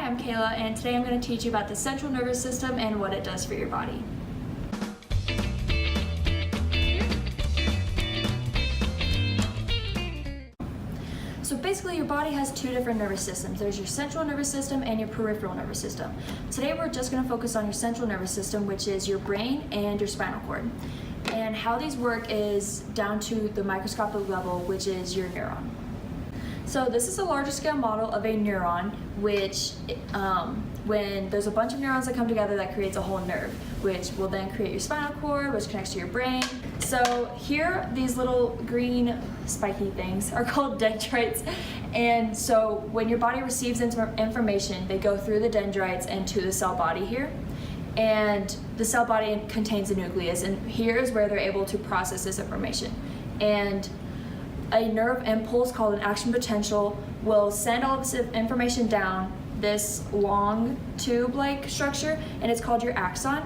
Hi, I'm Kayla, and today I'm going to teach you about the central nervous system and what it does for your body. So basically your body has two different nervous systems. There's your central nervous system and your peripheral nervous system. Today we're just going to focus on your central nervous system, which is your brain and your spinal cord. And how these work is down to the microscopic level, which is your neuron. So this is a larger scale model of a neuron, which when there's a bunch of neurons that come together, that creates a whole nerve, which will then create your spinal cord, which connects to your brain. So here, these little green spiky things are called dendrites. And so when your body receives information, they go through the dendrites and to the cell body here. And the cell body contains a nucleus, and here is where they're able to process this information. And a nerve impulse called an action potential will send all this information down this long tube-like structure, and it's called your axon.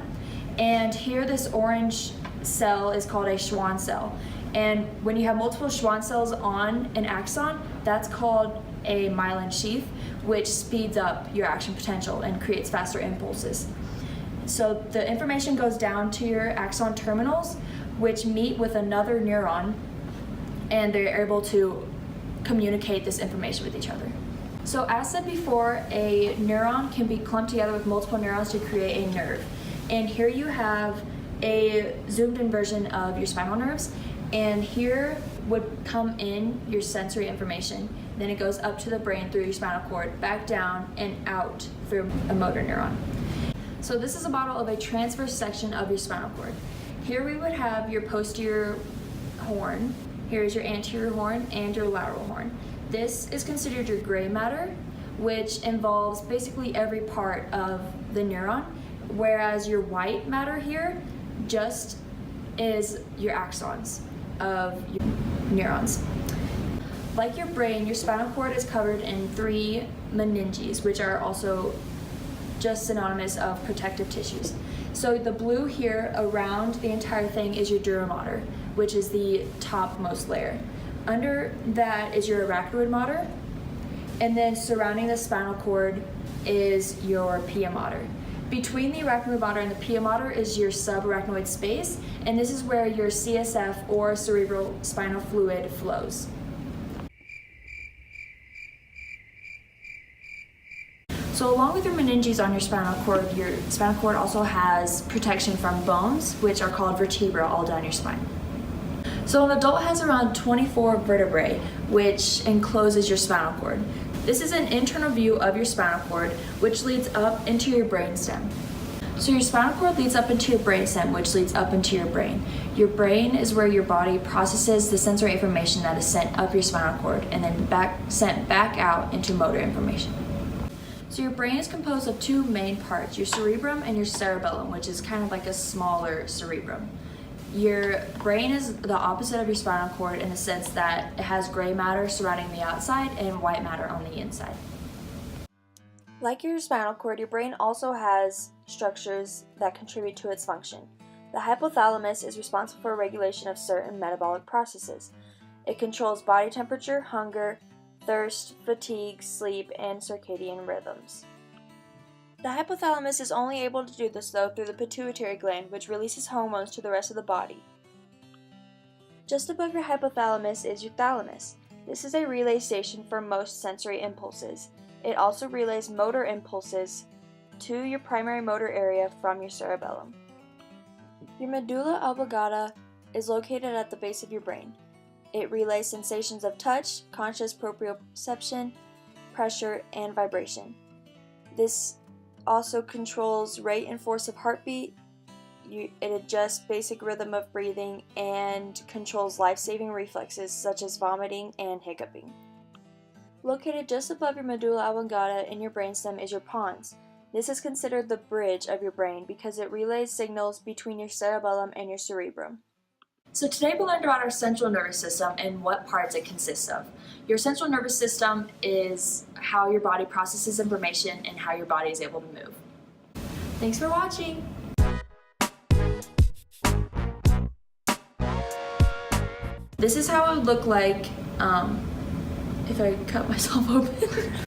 And here, this orange cell is called a Schwann cell. And when you have multiple Schwann cells on an axon, that's called a myelin sheath, which speeds up your action potential and creates faster impulses. So the information goes down to your axon terminals, which meet with another neuron, and they're able to communicate this information with each other. So as said before, a neuron can be clumped together with multiple neurons to create a nerve. And here you have a zoomed in version of your spinal nerves, and here would come in your sensory information. Then it goes up to the brain through your spinal cord, back down and out through a motor neuron. So this is a model of a transverse section of your spinal cord. Here we would have your posterior horn. Here's your anterior horn and your lateral horn. This is considered your gray matter, which involves basically every part of the neuron, whereas your white matter here just is your axons of your neurons. Like your brain, your spinal cord is covered in 3 meninges, which are also just synonymous of protective tissues. So the blue here around the entire thing is your dura mater, which is the topmost layer. Under that is your arachnoid mater, and then surrounding the spinal cord is your pia mater. Between the arachnoid mater and the pia mater is your subarachnoid space, and this is where your CSF or cerebral spinal fluid flows. So along with your meninges on your spinal cord also has protection from bones, which are called vertebrae, all down your spine. So an adult has around 24 vertebrae, which encloses your spinal cord. This is an internal view of your spinal cord, which leads up into your brainstem. So your spinal cord leads up into your brainstem, which leads up into your brain. Your brain is where your body processes the sensory information that is sent up your spinal cord and then sent back out into motor information. So your brain is composed of 2 main parts, your cerebrum and your cerebellum, which is kind of like a smaller cerebrum. Your brain is the opposite of your spinal cord in the sense that it has gray matter surrounding the outside and white matter on the inside. Like your spinal cord, your brain also has structures that contribute to its function. The hypothalamus is responsible for regulation of certain metabolic processes. It controls body temperature, hunger, thirst, fatigue, sleep, and circadian rhythms. The hypothalamus is only able to do this though through the pituitary gland, which releases hormones to the rest of the body. Just above your hypothalamus is your thalamus. This is a relay station for most sensory impulses. It also relays motor impulses to your primary motor area from your cerebellum. Your medulla oblongata is located at the base of your brain. It relays sensations of touch, conscious proprioception, pressure, and vibration. This also controls rate and force of heartbeat. It adjusts basic rhythm of breathing and controls life-saving reflexes such as vomiting and hiccuping. Located just above your medulla oblongata in your brainstem is your pons. This is considered the bridge of your brain because it relays signals between your cerebellum and your cerebrum. So today we learned about our central nervous system and what parts it consists of. Your central nervous system is how your body processes information and how your body is able to move. Thanks for watching! This is how it would look like if I cut myself open.